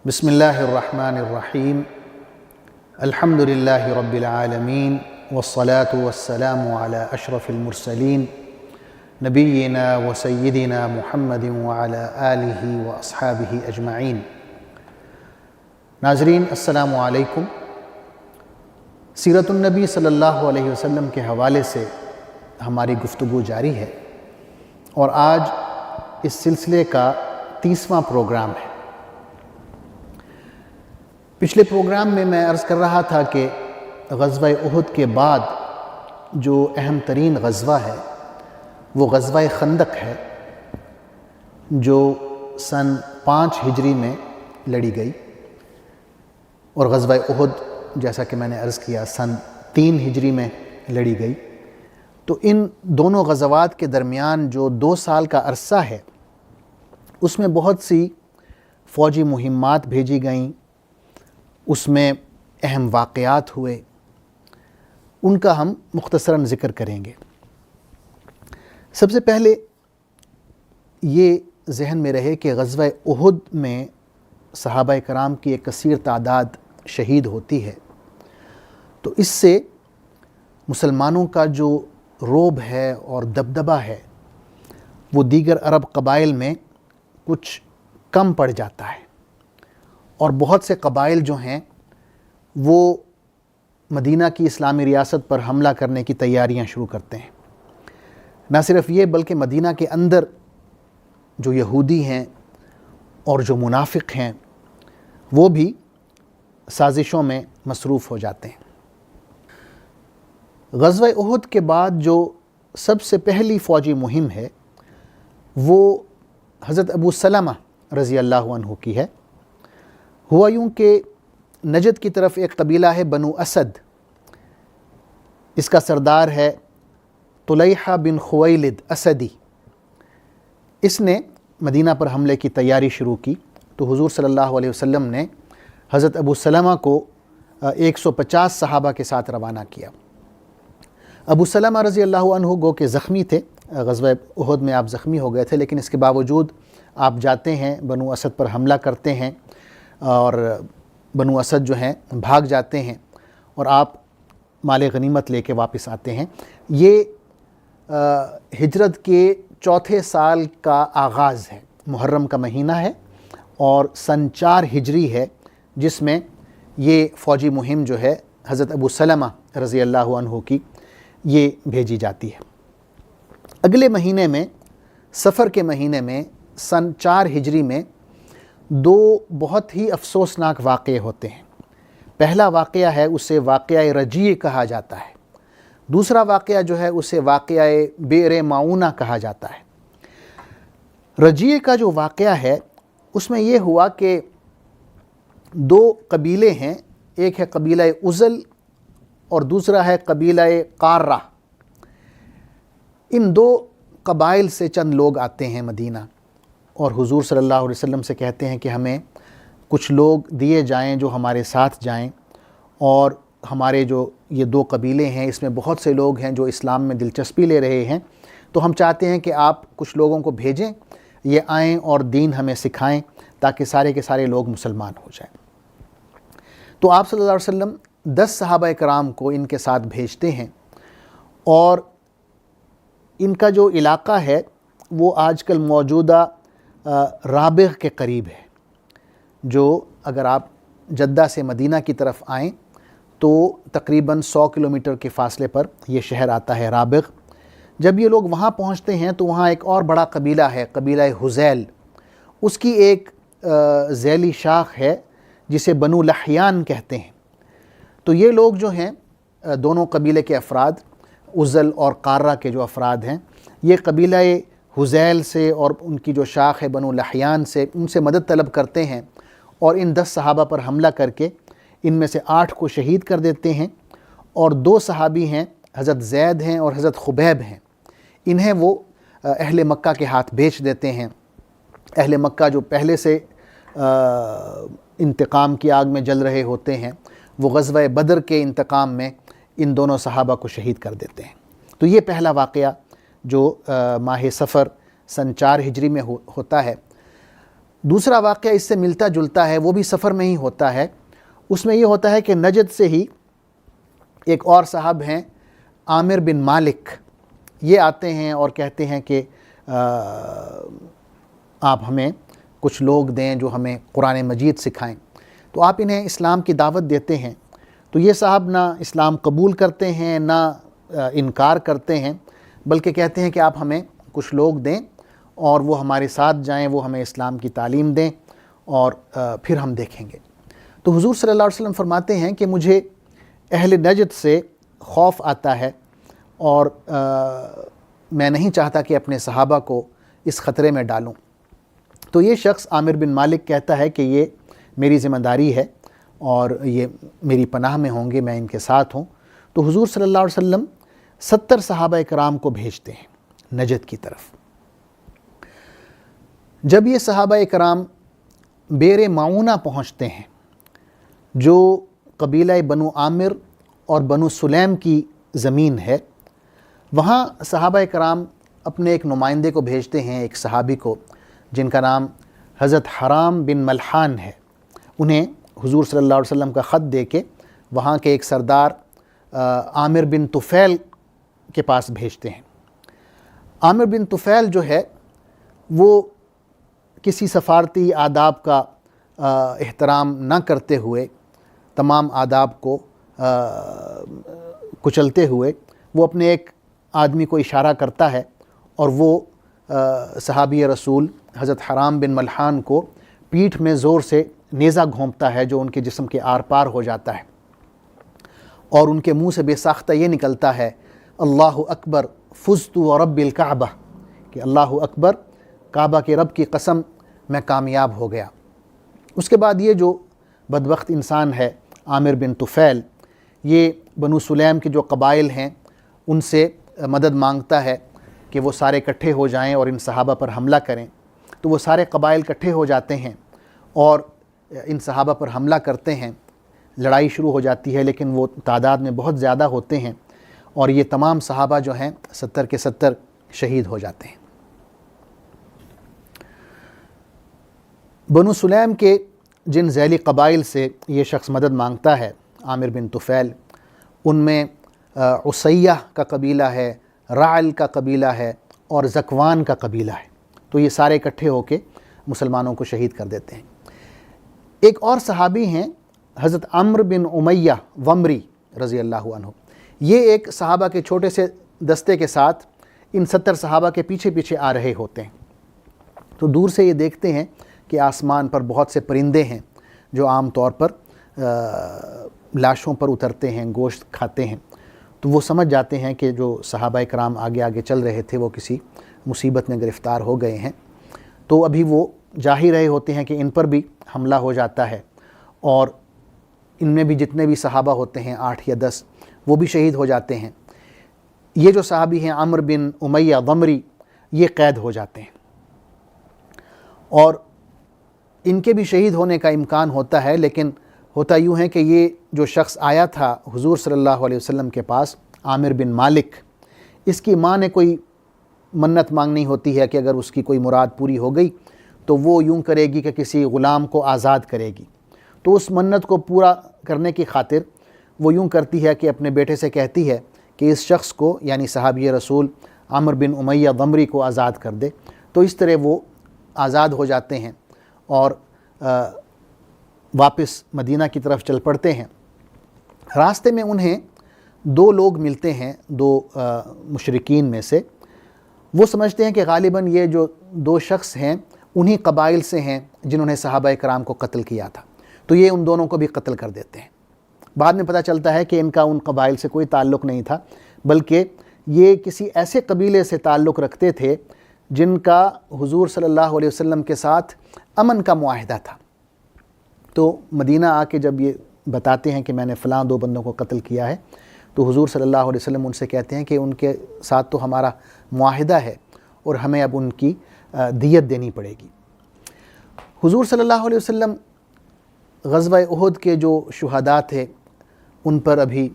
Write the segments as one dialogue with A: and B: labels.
A: بسم اللہ الرحمن الرحیم الحمد للہ رب العالمین والصلاة والسلام علی اشرف المرسلین نبینا و سیدنا محمد وعلی آلہ و اصحابہ اجمعین۔ ناظرین السلام علیکم۔ سیرت النبی صلی اللہ علیہ وسلم کے حوالے سے ہماری گفتگو جاری ہے اور آج اس سلسلے کا 30واں پروگرام ہے۔ پچھلے پروگرام میں عرض کر رہا تھا کہ غزوہ احد کے بعد جو اہم ترین غزوہ ہے وہ غزوہ خندق ہے، جو سن 5 ہجری میں لڑی گئی، اور غزوہ احد جیسا کہ میں نے عرض کیا سن 3 ہجری میں لڑی گئی۔ تو ان دونوں غزوات کے درمیان جو 2 سال کا عرصہ ہے اس میں بہت سی فوجی مہمات بھیجی گئیں، اس میں اہم واقعات ہوئے، ان کا ہم مختصراً ذکر کریں گے۔ سب سے پہلے یہ ذہن میں رہے کہ غزوہ احد میں صحابہ کرام کی ایک کثیر تعداد شہید ہوتی ہے، تو اس سے مسلمانوں کا جو رعب ہے اور دبدبہ ہے وہ دیگر عرب قبائل میں کچھ کم پڑ جاتا ہے، اور بہت سے قبائل جو ہیں وہ مدینہ کی اسلامی ریاست پر حملہ کرنے کی تیاریاں شروع کرتے ہیں۔ نہ صرف یہ بلکہ مدینہ کے اندر جو یہودی ہیں اور جو منافق ہیں وہ بھی سازشوں میں مصروف ہو جاتے ہیں۔ غزوہ احد کے بعد جو سب سے پہلی فوجی مہم ہے وہ حضرت ابو سلمہ رضی اللہ عنہ کی ہے۔ ہوا یوں کہ نجد کی طرف ایک قبیلہ ہے بنو اسد، اس کا سردار ہے طلیحہ بن خویلد اسدی۔ اس نے مدینہ پر حملے کی تیاری شروع کی، تو حضور صلی اللہ علیہ وسلم نے حضرت ابو سلمہ کو 150 صحابہ کے ساتھ روانہ کیا۔ ابو سلمہ رضی اللہ عنہ گو کہ زخمی تھے، غزوہ احد میں آپ زخمی ہو گئے تھے، لیکن اس کے باوجود آپ جاتے ہیں، بنو اسد پر حملہ کرتے ہیں، اور بنو اسد جو ہیں بھاگ جاتے ہیں اور آپ مال غنیمت لے کے واپس آتے ہیں۔ یہ ہجرت کے 4تھے سال کا آغاز ہے، محرم کا مہینہ ہے، اور سن 4 ہجری ہے جس میں یہ فوجی مہم جو ہے حضرت ابو سلمہ رضی اللہ عنہ کی یہ بھیجی جاتی ہے۔ اگلے مہینے میں، صفر کے مہینے میں، سن 4 ہجری میں 2 بہت ہی افسوسناک واقعے ہوتے ہیں۔ پہلا واقعہ ہے اسے واقعہ رجیع کہا جاتا ہے، دوسرا واقعہ جو ہے اسے واقعہ بئر معونہ کہا جاتا ہے۔ رجیع کا جو واقعہ ہے اس میں یہ ہوا کہ 2 قبیلے ہیں، ایک ہے قبیلہ عزل اور دوسرا ہے قبیلہ قارہ۔ ان 2 قبائل سے چند لوگ آتے ہیں مدینہ اور حضور صلی اللہ علیہ وسلم سے کہتے ہیں کہ ہمیں کچھ لوگ دیے جائیں جو ہمارے ساتھ جائیں، اور ہمارے جو یہ 2 قبیلے ہیں اس میں بہت سے لوگ ہیں جو اسلام میں دلچسپی لے رہے ہیں، تو ہم چاہتے ہیں کہ آپ کچھ لوگوں کو بھیجیں، یہ آئیں اور دین ہمیں سکھائیں تاکہ سارے کے سارے لوگ مسلمان ہو جائیں۔ تو آپ صلی اللہ علیہ وسلم 10 صحابہ کرام کو ان کے ساتھ بھیجتے ہیں، اور ان کا جو علاقہ ہے وہ آج کل موجودہ رابغ کے قریب ہے، جو اگر آپ جدہ سے مدینہ کی طرف آئیں تو تقریباً 100 کلومیٹر کے فاصلے پر یہ شہر آتا ہے رابغ۔ جب یہ لوگ وہاں پہنچتے ہیں تو وہاں ایک اور بڑا قبیلہ ہے، قبیلہ حذیل، اس کی ایک ذیلی شاخ ہے جسے بنو لحیان کہتے ہیں۔ تو یہ لوگ جو ہیں، دونوں قبیلے کے افراد، عزل اور قارہ کے جو افراد ہیں، یہ قبیلہ حذیل سے اور ان کی جو شاخ ہے بنو لحیان سے، ان سے مدد طلب کرتے ہیں، اور ان 10 صحابہ پر حملہ کر کے ان میں سے 8 کو شہید کر دیتے ہیں، اور 2 صحابی ہیں، حضرت زید ہیں اور حضرت خبیب ہیں، انہیں وہ اہل مکہ کے ہاتھ بیچ دیتے ہیں۔ اہل مکہ جو پہلے سے انتقام کی آگ میں جل رہے ہوتے ہیں، وہ غزوہ بدر کے انتقام میں ان دونوں صحابہ کو شہید کر دیتے ہیں۔ تو یہ پہلا واقعہ جو ماہ صفر سن 4 ہجری میں ہوتا ہے۔ دوسرا واقعہ اس سے ملتا جلتا ہے، وہ بھی سفر میں ہی ہوتا ہے۔ اس میں یہ ہوتا ہے کہ نجد سے ہی ایک اور صاحب ہیں عامر بن مالک، یہ آتے ہیں اور کہتے ہیں کہ آپ ہمیں کچھ لوگ دیں جو ہمیں قرآن مجید سکھائیں۔ تو آپ انہیں اسلام کی دعوت دیتے ہیں، تو یہ صاحب نہ اسلام قبول کرتے ہیں نہ انکار کرتے ہیں، بلکہ کہتے ہیں کہ آپ ہمیں کچھ لوگ دیں اور وہ ہمارے ساتھ جائیں، وہ ہمیں اسلام کی تعلیم دیں اور پھر ہم دیکھیں گے۔ تو حضور صلی اللہ علیہ وسلم فرماتے ہیں کہ مجھے اہل نجد سے خوف آتا ہے اور میں نہیں چاہتا کہ اپنے صحابہ کو اس خطرے میں ڈالوں۔ تو یہ شخص عامر بن مالک کہتا ہے کہ یہ میری ذمہ داری ہے اور یہ میری پناہ میں ہوں گے، میں ان کے ساتھ ہوں۔ تو حضور صلی اللہ علیہ وسلم 70 صحابہ کرام کو بھیجتے ہیں نجد کی طرف۔ جب یہ صحابہ کرام بیر معونہ پہنچتے ہیں، جو قبیلہ بنو عامر اور بنو سلیم کی زمین ہے، وہاں صحابہ کرام اپنے ایک نمائندے کو بھیجتے ہیں، ایک صحابی کو جن کا نام حضرت حرام بن ملحان ہے۔ انہیں حضور صلی اللہ علیہ وسلم کا خط دے کے وہاں کے ایک سردار عامر بن طفیل کے پاس بھیجتے ہیں۔ عامر بن طفیل جو ہے وہ کسی سفارتی آداب کا احترام نہ کرتے ہوئے، تمام آداب کو کچلتے ہوئے، وہ اپنے ایک آدمی کو اشارہ کرتا ہے اور وہ صحابی رسول حضرت حرام بن ملحان کو پیٹھ میں زور سے نیزہ گھونپتا ہے، جو ان کے جسم کے آر پار ہو جاتا ہے، اور ان کے منہ سے بے ساختہ یہ نکلتا ہے اللہ اکبر فزت ورب الکعبہ، کہ اللہ اکبر، کعبہ کے رب کی قسم میں کامیاب ہو گیا۔ اس کے بعد یہ جو بدبخت انسان ہے عامر بن طفیل، یہ بنو سلیم کے جو قبائل ہیں ان سے مدد مانگتا ہے کہ وہ سارے اکٹھے ہو جائیں اور ان صحابہ پر حملہ کریں۔ تو وہ سارے قبائل اکٹھے ہو جاتے ہیں اور ان صحابہ پر حملہ کرتے ہیں، لڑائی شروع ہو جاتی ہے، لیکن وہ تعداد میں بہت زیادہ ہوتے ہیں اور یہ تمام صحابہ جو ہیں 70 کے 70 شہید ہو جاتے ہیں۔ بنو سلیم کے جن ذیلی قبائل سے یہ شخص مدد مانگتا ہے عامر بن طفیل، ان میں عصیہ کا قبیلہ ہے، رعل کا قبیلہ ہے اور زکوان کا قبیلہ ہے۔ تو یہ سارے اکٹھے ہو کے مسلمانوں کو شہید کر دیتے ہیں۔ ایک اور صحابی ہیں حضرت عمرو بن امیہ ومری رضی اللہ عنہ، یہ ایک صحابہ کے چھوٹے سے دستے کے ساتھ ان 70 صحابہ کے پیچھے پیچھے آ رہے ہوتے ہیں۔ تو دور سے یہ دیکھتے ہیں کہ آسمان پر بہت سے پرندے ہیں جو عام طور پر لاشوں پر اترتے ہیں، گوشت کھاتے ہیں۔ تو وہ سمجھ جاتے ہیں کہ جو صحابہ کرام آگے آگے چل رہے تھے وہ کسی مصیبت میں گرفتار ہو گئے ہیں۔ تو ابھی وہ جا ہی رہے ہوتے ہیں کہ ان پر بھی حملہ ہو جاتا ہے، اور ان میں بھی جتنے بھی صحابہ ہوتے ہیں 8 یا 10 وہ بھی شہید ہو جاتے ہیں۔ یہ جو صحابی ہیں عمرو بن امیہ ضمری، یہ قید ہو جاتے ہیں اور ان کے بھی شہید ہونے کا امکان ہوتا ہے، لیکن ہوتا یوں ہے کہ یہ جو شخص آیا تھا حضور صلی اللہ علیہ وسلم کے پاس، عامر بن مالک، اس کی ماں نے کوئی منت مانگنی ہوتی ہے کہ اگر اس کی کوئی مراد پوری ہو گئی تو وہ یوں کرے گی کہ کسی غلام کو آزاد کرے گی۔ تو اس منت کو پورا کرنے کی خاطر وہ یوں کرتی ہے کہ اپنے بیٹے سے کہتی ہے کہ اس شخص کو، یعنی صحابی رسول عمرو بن امیہ ضمری کو آزاد کر دے۔ تو اس طرح وہ آزاد ہو جاتے ہیں اور واپس مدینہ کی طرف چل پڑتے ہیں۔ راستے میں انہیں 2 لوگ ملتے ہیں، 2 مشرکین میں سے۔ وہ سمجھتے ہیں کہ غالباً یہ جو 2 شخص ہیں انہی قبائل سے ہیں جنہوں نے صحابہ کرام کو قتل کیا تھا، تو یہ ان دونوں کو بھی قتل کر دیتے ہیں۔ بعد میں پتہ چلتا ہے کہ ان کا ان قبائل سے کوئی تعلق نہیں تھا، بلکہ یہ کسی ایسے قبیلے سے تعلق رکھتے تھے جن کا حضور صلی اللہ علیہ وسلم کے ساتھ امن کا معاہدہ تھا۔ تو مدینہ آ کے جب یہ بتاتے ہیں کہ میں نے فلاں 2 بندوں کو قتل کیا ہے، تو حضور صلی اللہ علیہ وسلم ان سے کہتے ہیں کہ ان کے ساتھ تو ہمارا معاہدہ ہے اور ہمیں اب ان کی دیت دینی پڑے گی۔ حضور صلی اللہ علیہ وسلم غزوہ احد کے جو شہداء تھے ان پر ابھی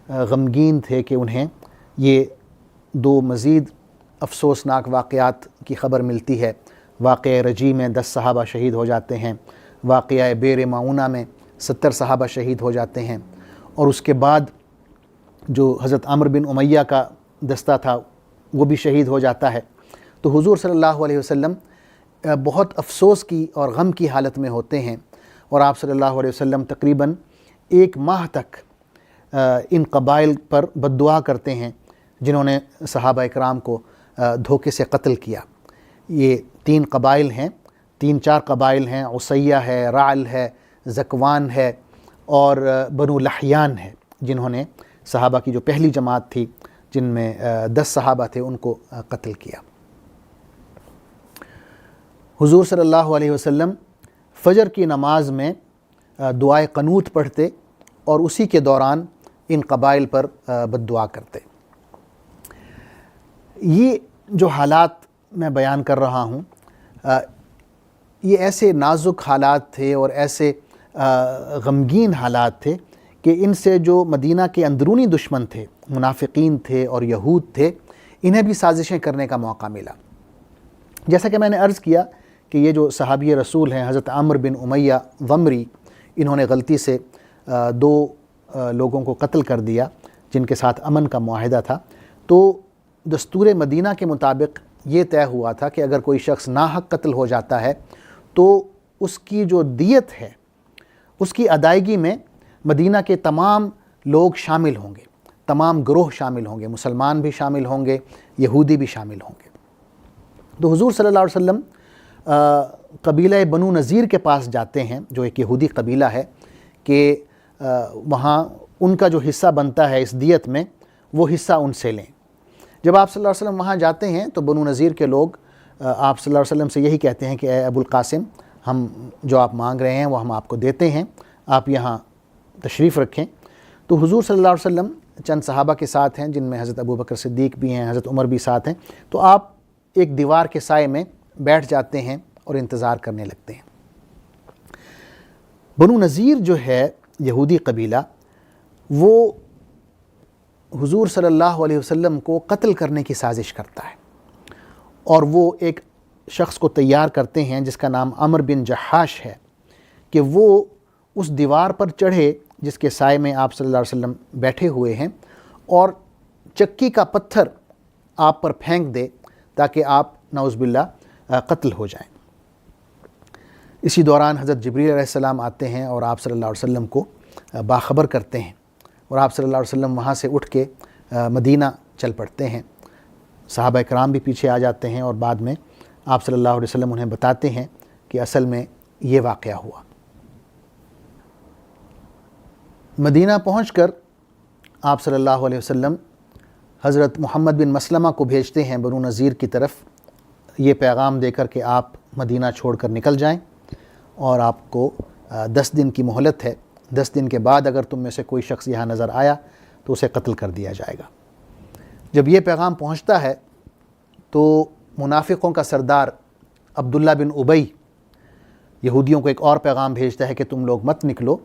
A: غمگین تھے کہ انہیں یہ 2 مزید افسوسناک واقعات کی خبر ملتی ہے۔ واقعہ رجی میں 10 صحابہ شہید ہو جاتے ہیں، واقعہ بئر معونہ میں 70 صحابہ شہید ہو جاتے ہیں، اور اس کے بعد جو حضرت عمرو بن امیہ کا دستہ تھا وہ بھی شہید ہو جاتا ہے۔ تو حضور صلی اللہ علیہ وسلم بہت افسوس کی اور غم کی حالت میں ہوتے ہیں، اور آپ صلی اللہ علیہ وسلم تقریباً 1 ماہ تک ان قبائل پر بد دعا کرتے ہیں جنہوں نے صحابہ اکرام کو دھوکے سے قتل کیا۔ یہ 3 قبائل ہیں، 3-4 قبائل ہیں، عصیہ ہے، رعل ہے، ذکوان ہے اور بنو لحیان ہے، جنہوں نے صحابہ کی جو پہلی جماعت تھی جن میں 10 صحابہ تھے ان کو قتل کیا۔ حضور صلی اللہ علیہ وسلم فجر کی نماز میں دعائے قنوت پڑھتے اور اسی کے دوران ان قبائل پر بد دعا کرتے۔ یہ جو حالات میں بیان کر رہا ہوں یہ ایسے نازک حالات تھے اور ایسے غمگین حالات تھے کہ ان سے جو مدینہ کے اندرونی دشمن تھے، منافقین تھے اور یہود تھے، انہیں بھی سازشیں کرنے کا موقع ملا۔ جیسا کہ میں نے عرض کیا کہ یہ جو صحابی رسول ہیں حضرت عمرو بن امیہ ضمری، انہوں نے غلطی سے 2 لوگوں کو قتل کر دیا جن کے ساتھ امن کا معاہدہ تھا۔ تو دستور مدینہ کے مطابق یہ طے ہوا تھا کہ اگر کوئی شخص ناحق قتل ہو جاتا ہے تو اس کی جو دیت ہے اس کی ادائیگی میں مدینہ کے تمام لوگ شامل ہوں گے، تمام گروہ شامل ہوں گے، مسلمان بھی شامل ہوں گے، یہودی بھی شامل ہوں گے۔ تو حضور صلی اللہ علیہ وسلم قبیلہ بنو نذیر کے پاس جاتے ہیں جو ایک یہودی قبیلہ ہے کہ وہاں ان کا جو حصہ بنتا ہے اس دیت میں وہ حصہ ان سے لیں۔ جب آپ صلی اللہ علیہ وسلم وہاں جاتے ہیں تو بنو نذیر کے لوگ آپ صلی اللہ علیہ وسلم سے یہی کہتے ہیں کہ اے ابو القاسم، ہم جو آپ مانگ رہے ہیں وہ ہم آپ کو دیتے ہیں، آپ یہاں تشریف رکھیں۔ تو حضور صلی اللہ علیہ وسلم چند صحابہ کے ساتھ ہیں جن میں حضرت ابو بکر صدیق بھی ہیں، حضرت عمر بھی ساتھ ہیں، تو آپ ایک دیوار کے سائے میں بیٹھ جاتے ہیں اور انتظار کرنے لگتے ہیں۔ بنو نذیر جو ہے یہودی قبیلہ، وہ حضور صلی اللہ علیہ وسلم کو قتل کرنے کی سازش کرتا ہے، اور وہ ایک شخص کو تیار کرتے ہیں جس کا نام عمرو بن جحاش ہے کہ وہ اس دیوار پر چڑھے جس کے سائے میں آپ صلی اللہ علیہ وسلم بیٹھے ہوئے ہیں، اور چکی کا پتھر آپ پر پھینک دے تاکہ آپ نعوذ باللہ قتل ہو جائیں۔ اسی دوران حضرت جبریل علیہ السلام آتے ہیں اور آپ صلی اللہ علیہ وسلم کو باخبر کرتے ہیں، اور آپ صلی اللہ علیہ وسلم وہاں سے اٹھ کے مدینہ چل پڑتے ہیں۔ صحابہ اکرام بھی پیچھے آ جاتے ہیں اور بعد میں آپ صلی اللہ علیہ وسلم انہیں بتاتے ہیں کہ اصل میں یہ واقعہ ہوا۔ مدینہ پہنچ کر آپ صلی اللہ علیہ وسلم حضرت محمد بن مسلمہ کو بھیجتے ہیں بنو نذیر کی طرف، یہ پیغام دے کر کہ آپ مدینہ چھوڑ کر نکل جائیں اور آپ کو 10 دن کی مہلت ہے، 10 دن کے بعد اگر تم میں سے کوئی شخص یہاں نظر آیا تو اسے قتل کر دیا جائے گا۔ جب یہ پیغام پہنچتا ہے تو منافقوں کا سردار عبداللہ بن ابی یہودیوں کو ایک اور پیغام بھیجتا ہے کہ تم لوگ مت نکلو،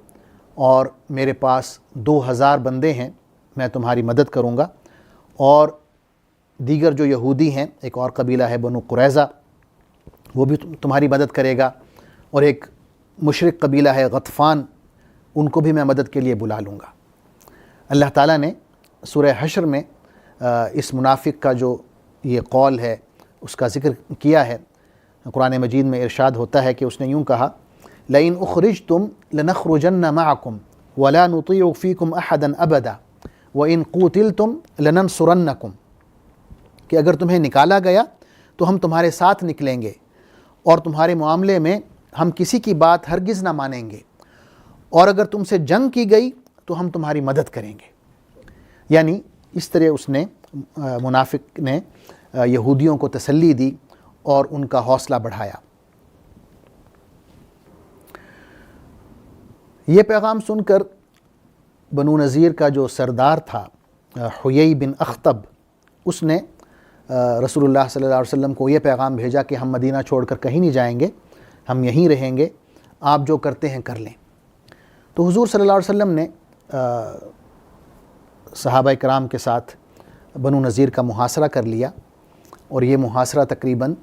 A: اور میرے پاس 2000 بندے ہیں، میں تمہاری مدد کروں گا، اور دیگر جو یہودی ہیں، ایک اور قبیلہ ہے بنو قریظہ، وہ بھی تمہاری مدد کرے گا، اور ایک مشرک قبیلہ ہے غطفان، ان کو بھی میں مدد کے لیے بلا لوں گا۔ اللہ تعالیٰ نے سورہ حشر میں اس منافق کا جو یہ قول ہے اس کا ذکر کیا ہے۔ قرآن مجید میں ارشاد ہوتا ہے کہ اس نے یوں کہا، لئن اخرجتم لنخرجن معکم ولا نطیع فیکم احدا ابدا وان قوتلتم لننصرنکم، کہ اگر تمہیں نکالا گیا تو ہم تمہارے ساتھ نکلیں گے اور تمہارے معاملے میں ہم کسی کی بات ہرگز نہ مانیں گے، اور اگر تم سے جنگ کی گئی تو ہم تمہاری مدد کریں گے۔ یعنی اس طرح اس نے منافق نے یہودیوں کو تسلی دی اور ان کا حوصلہ بڑھایا۔ یہ پیغام سن کر بنو نذیر کا جو سردار تھا حیی بن اخطب، اس نے رسول اللہ صلی اللہ علیہ وسلم کو یہ پیغام بھیجا کہ ہم مدینہ چھوڑ کر کہیں نہیں جائیں گے، ہم یہیں رہیں گے، آپ جو کرتے ہیں کر لیں۔ تو حضور صلی اللہ علیہ وسلم نے صحابہ کرام کے ساتھ بنو نذیر کا محاصرہ کر لیا، اور یہ محاصرہ تقریباً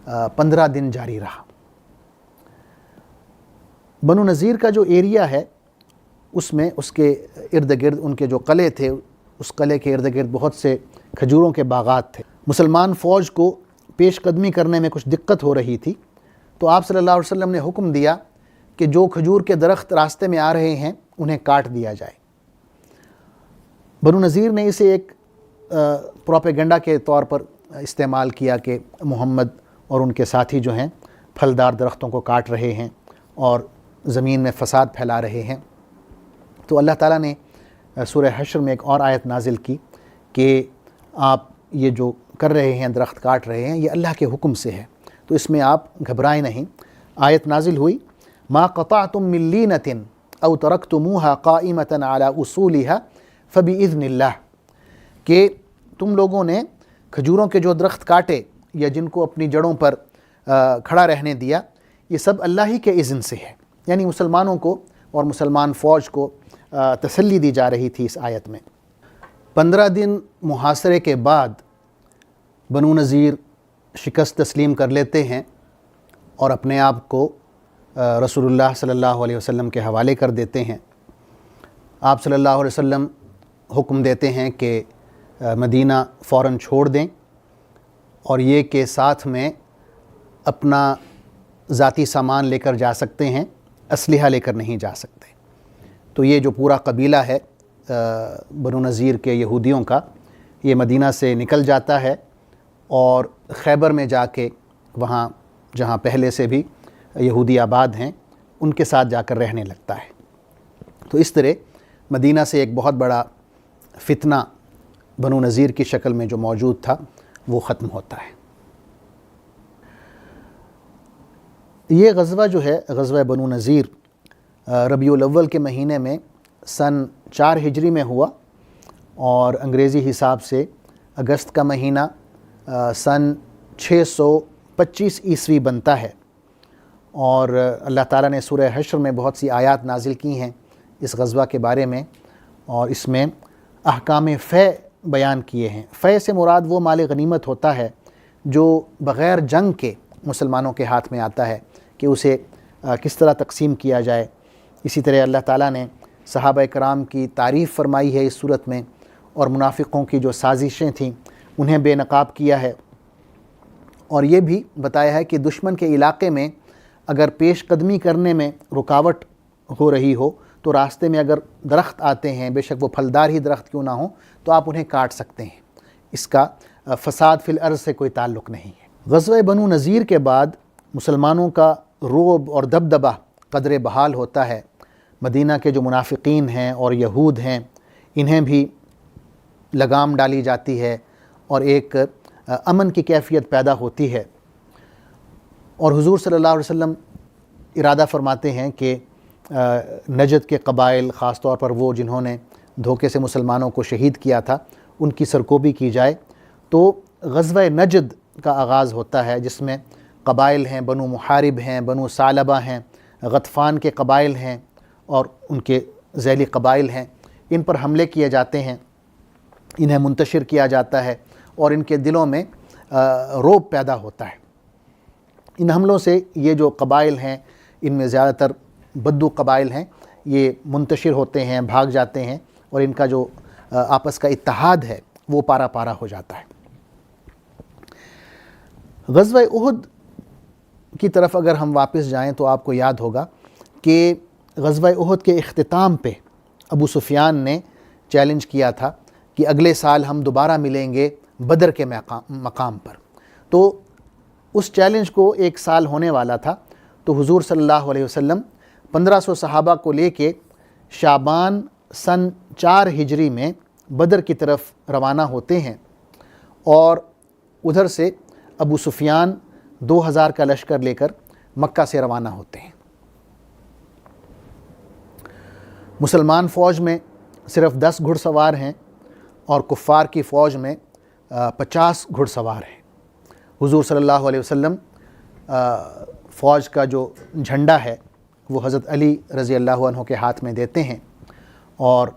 A: 15 دن جاری رہا۔ بنو نذیر کا جو ایریا ہے اس میں اس کے ارد گرد ان کے جو قلعے تھے، اس قلعے کے ارد گرد بہت سے کھجوروں کے باغات تھے۔ مسلمان فوج کو پیش قدمی کرنے میں کچھ دقت ہو رہی تھی، تو آپ صلی اللہ علیہ وسلم نے حکم دیا کہ جو کھجور کے درخت راستے میں آ رہے ہیں انہیں کاٹ دیا جائے۔ بنو نذیر نے اسے ایک پروپیگنڈا کے طور پر استعمال کیا کہ محمد اور ان کے ساتھی جو ہیں پھلدار درختوں کو کاٹ رہے ہیں اور زمین میں فساد پھیلا رہے ہیں۔ تو اللہ تعالیٰ نے سورہ حشر میں ایک اور آیت نازل کی کہ آپ یہ جو کر رہے ہیں، درخت کاٹ رہے ہیں، یہ اللہ کے حکم سے ہے، تو اس میں آپ گھبرائیں نہیں۔ آیت نازل ہوئی ما قطعتم من لینۃ او ترکتموها قائمۃ علی اصولها فباذن اللہ، کہ تم لوگوں نے کھجوروں کے جو درخت کاٹے یا جن کو اپنی جڑوں پر کھڑا رہنے دیا، یہ سب اللہ ہی کے اذن سے ہے۔ یعنی مسلمانوں کو اور مسلمان فوج کو تسلی دی جا رہی تھی اس آیت میں۔ 15 دن محاصرے کے بعد بنو نذیر شکست تسلیم کر لیتے ہیں اور اپنے آپ کو رسول اللہ صلی اللہ علیہ وسلم کے حوالے کر دیتے ہیں۔ آپ صلی اللہ علیہ وسلم حکم دیتے ہیں کہ مدینہ فوراً چھوڑ دیں، اور یہ کہ ساتھ میں اپنا ذاتی سامان لے کر جا سکتے ہیں، اسلحہ لے کر نہیں جا سکتے۔ تو یہ جو پورا قبیلہ ہے بنو نذیر کے یہودیوں کا، یہ مدینہ سے نکل جاتا ہے اور خیبر میں جا کے وہاں جہاں پہلے سے بھی یہودی آباد ہیں ان کے ساتھ جا کر رہنے لگتا ہے۔ تو اس طرح مدینہ سے ایک بہت بڑا فتنہ بنو نذیر کی شکل میں جو موجود تھا وہ ختم ہوتا ہے۔ یہ غزوہ جو ہے، غزوہ بنو نذیر، ربیع الاول کے مہینے میں سن 4 ہجری میں ہوا، اور انگریزی حساب سے اگست کا مہینہ سن 625 عیسوی بنتا ہے۔ اور اللہ تعالیٰ نے سورہ حشر میں بہت سی آیات نازل کی ہیں اس غزوہ کے بارے میں، اور اس میں احکام فے بیان کیے ہیں۔ فے سے مراد وہ مال غنیمت ہوتا ہے جو بغیر جنگ کے مسلمانوں کے ہاتھ میں آتا ہے کہ اسے کس طرح تقسیم کیا جائے۔ اسی طرح اللہ تعالیٰ نے صحابہ کرام کی تعریف فرمائی ہے اس صورت میں، اور منافقوں کی جو سازشیں تھیں انہیں بے نقاب کیا ہے، اور یہ بھی بتایا ہے کہ دشمن کے علاقے میں اگر پیش قدمی کرنے میں رکاوٹ ہو رہی ہو تو راستے میں اگر درخت آتے ہیں، بے شک وہ پھلدار ہی درخت کیوں نہ ہوں، تو آپ انہیں کاٹ سکتے ہیں۔ اس کا فساد فی الارض سے کوئی تعلق نہیں ہے۔ غزوہ بنو نذیر کے بعد مسلمانوں کا رعب اور دبدبہ قدر بحال ہوتا ہے۔ مدینہ کے جو منافقین ہیں اور یہود ہیں انہیں بھی لگام ڈالی جاتی ہے اور ایک امن کی کیفیت پیدا ہوتی ہے، اور حضور صلی اللہ علیہ وسلم ارادہ فرماتے ہیں کہ نجد کے قبائل، خاص طور پر وہ جنہوں نے دھوکے سے مسلمانوں کو شہید کیا تھا، ان کی سرکوبی کی جائے۔ تو غزوہ نجد کا آغاز ہوتا ہے، جس میں قبائل ہیں، بنو محارب ہیں، بنو ثعلبہ ہیں، غطفان کے قبائل ہیں اور ان کے ذیلی قبائل ہیں۔ ان پر حملے کیے جاتے ہیں، انہیں منتشر کیا جاتا ہے، اور ان کے دلوں میں رعب پیدا ہوتا ہے۔ ان حملوں سے یہ جو قبائل ہیں، ان میں زیادہ تر بدو قبائل ہیں، یہ منتشر ہوتے ہیں، بھاگ جاتے ہیں، اور ان کا جو آپس کا اتحاد ہے وہ پارا پارا ہو جاتا ہے۔ غزوہ احد کی طرف اگر ہم واپس جائیں تو آپ کو یاد ہوگا کہ غزوہ احد کے اختتام پہ ابو سفیان نے چیلنج کیا تھا کہ اگلے سال ہم دوبارہ ملیں گے بدر کے مقام پر۔ تو اس چیلنج کو 1 سال ہونے والا تھا، تو حضور صلی اللہ علیہ وسلم 1500 صحابہ کو لے کے شعبان سن 4 ہجری میں بدر کی طرف روانہ ہوتے ہیں، اور ادھر سے ابو سفیان 2000 کا لشکر لے کر مکہ سے روانہ ہوتے ہیں۔ مسلمان فوج میں صرف 10 گھڑ سوار ہیں اور کفار کی فوج میں 50 گھڑ سوار ہیں۔ حضور صلی اللہ علیہ وسلم فوج کا جو جھنڈا ہے وہ حضرت علی رضی اللہ عنہ کے ہاتھ میں دیتے ہیں، اور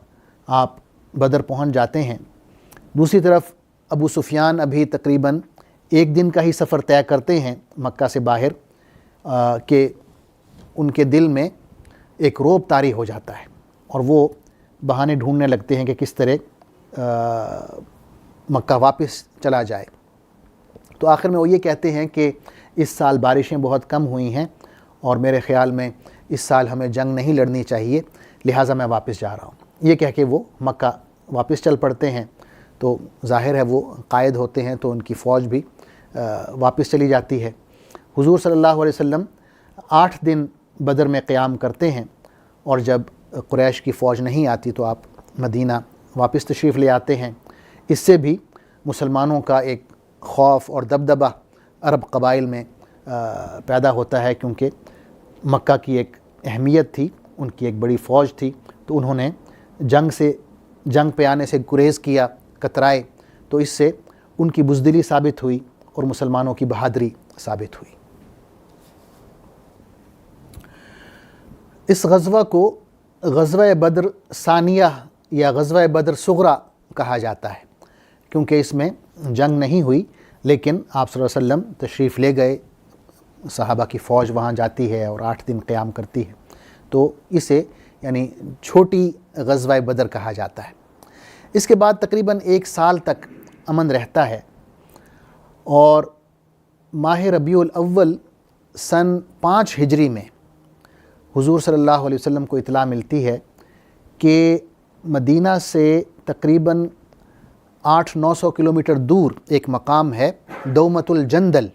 A: آپ بدر پہنچ جاتے ہیں۔ دوسری طرف ابو سفیان ابھی تقریباً ایک دن کا ہی سفر طے کرتے ہیں مکہ سے باہر کہ ان کے دل میں ایک رعب طاری ہو جاتا ہے اور وہ بہانے ڈھونڈنے لگتے ہیں کہ کس طرح مکہ واپس چلا جائے۔ تو آخر میں وہ یہ کہتے ہیں کہ اس سال بارشیں بہت کم ہوئی ہیں اور میرے خیال میں اس سال ہمیں جنگ نہیں لڑنی چاہیے، لہٰذا میں واپس جا رہا ہوں۔ یہ کہہ کے وہ مکہ واپس چل پڑتے ہیں۔ تو ظاہر ہے وہ قائد ہوتے ہیں تو ان کی فوج بھی واپس چلی جاتی ہے۔ حضور صلی اللہ علیہ وسلم 8 دن بدر میں قیام کرتے ہیں اور جب قریش کی فوج نہیں آتی تو آپ مدینہ واپس تشریف لے آتے ہیں۔ اس سے بھی مسلمانوں کا ایک خوف اور دبدبہ عرب قبائل میں پیدا ہوتا ہے، کیونکہ مکہ کی ایک اہمیت تھی، ان کی ایک بڑی فوج تھی، تو انہوں نے جنگ پہ آنے سے گریز کیا، کترائے، تو اس سے ان کی بزدلی ثابت ہوئی اور مسلمانوں کی بہادری ثابت ہوئی۔ اس غزوہ کو غزوہ بدر ثانیہ یا غزوہ بدر صغریٰ کہا جاتا ہے، کیونکہ اس میں جنگ نہیں ہوئی لیکن آپ صلی اللہ علیہ وسلم تشریف لے گئے، صحابہ کی فوج وہاں جاتی ہے اور 8 دن قیام کرتی ہے، تو اسے یعنی چھوٹی غزوہ بدر کہا جاتا ہے۔ اس کے بعد تقریباً 1 سال تک امن رہتا ہے اور ماہ ربیع الاول سن 5 ہجری میں حضور صلی اللہ علیہ وسلم کو اطلاع ملتی ہے کہ مدینہ سے تقریباً 800-900 کلومیٹر دور ایک مقام ہے دومۃ الجندل۔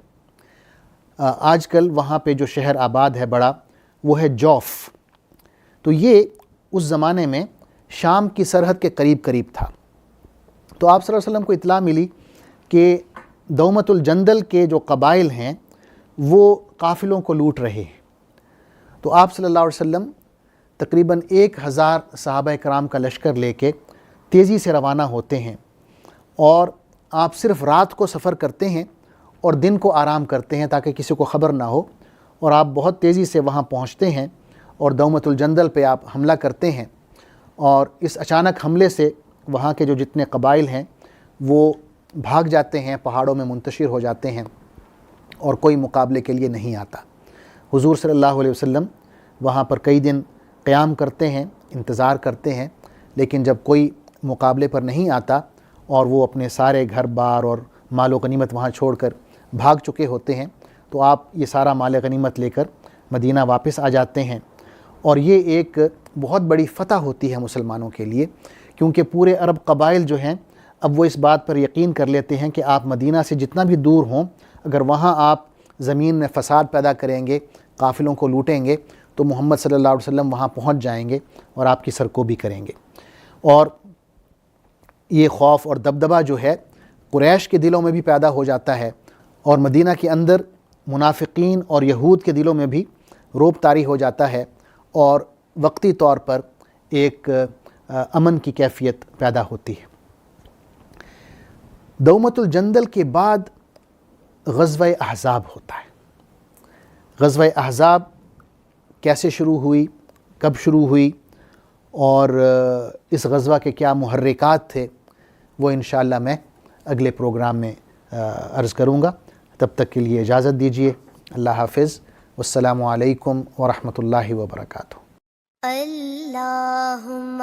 A: آج کل وہاں پہ جو شہر آباد ہے بڑا، وہ ہے جوف۔ تو یہ اس زمانے میں شام کی سرحد کے قریب قریب تھا۔ تو آپ صلی اللہ علیہ وسلم کو اطلاع ملی کہ دومۃ الجندل کے جو قبائل ہیں وہ قافلوں کو لوٹ رہے ہیں۔ تو آپ صلی اللہ علیہ وسلم تقریباً 1000 صحابہ کرام کا لشکر لے کے تیزی سے روانہ ہوتے ہیں اور آپ صرف رات کو سفر کرتے ہیں اور دن کو آرام کرتے ہیں تاکہ کسی کو خبر نہ ہو، اور آپ بہت تیزی سے وہاں پہنچتے ہیں اور دومۃ الجندل پہ آپ حملہ کرتے ہیں، اور اس اچانک حملے سے وہاں کے جو جتنے قبائل ہیں وہ بھاگ جاتے ہیں، پہاڑوں میں منتشر ہو جاتے ہیں اور کوئی مقابلے کے لیے نہیں آتا۔ حضور صلی اللہ علیہ وسلم وہاں پر کئی دن قیام کرتے ہیں، انتظار کرتے ہیں، لیکن جب کوئی مقابلے پر نہیں آتا اور وہ اپنے سارے گھر بار اور مال و غنیمت وہاں چھوڑ کر بھاگ چکے ہوتے ہیں، تو آپ یہ سارا مال غنیمت لے کر مدینہ واپس آ جاتے ہیں۔ اور یہ ایک بہت بڑی فتح ہوتی ہے مسلمانوں کے لیے، کیونکہ پورے عرب قبائل جو ہیں اب وہ اس بات پر یقین کر لیتے ہیں کہ آپ مدینہ سے جتنا بھی دور ہوں، اگر وہاں آپ زمین میں فساد پیدا کریں گے، قافلوں کو لوٹیں گے، تو محمد صلی اللہ علیہ وسلم وہاں پہنچ جائیں گے اور آپ کی سرکوبی کریں گے۔ اور یہ خوف اور دبدبہ جو ہے قریش کے دلوں میں بھی پیدا ہو جاتا ہے، اور مدینہ کے اندر منافقین اور یہود کے دلوں میں بھی رعب طاری ہو جاتا ہے، اور وقتی طور پر ایک امن کی کیفیت پیدا ہوتی ہے۔ دومۃ الجندل کے بعد غزوہ احزاب ہوتا ہے۔ غزوہ احزاب کیسے شروع ہوئی، کب شروع ہوئی، اور اس غزوہ کے کیا محرکات تھے، وہ انشاءاللہ میں اگلے پروگرام میں عرض کروں گا۔ تب تک کے لیے اجازت دیجیے۔ اللہ حافظ، والسلام علیکم ورحمۃ اللہ وبرکاتہ۔
B: اللہم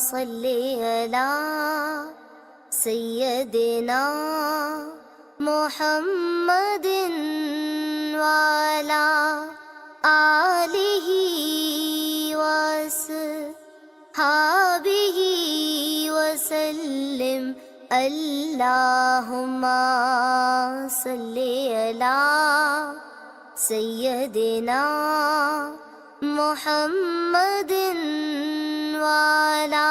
B: صلی علی سیدنا محمد وعلی آلہ وصحبہ وسلم۔ اللہم صلی علی سیدنا محمد وعلی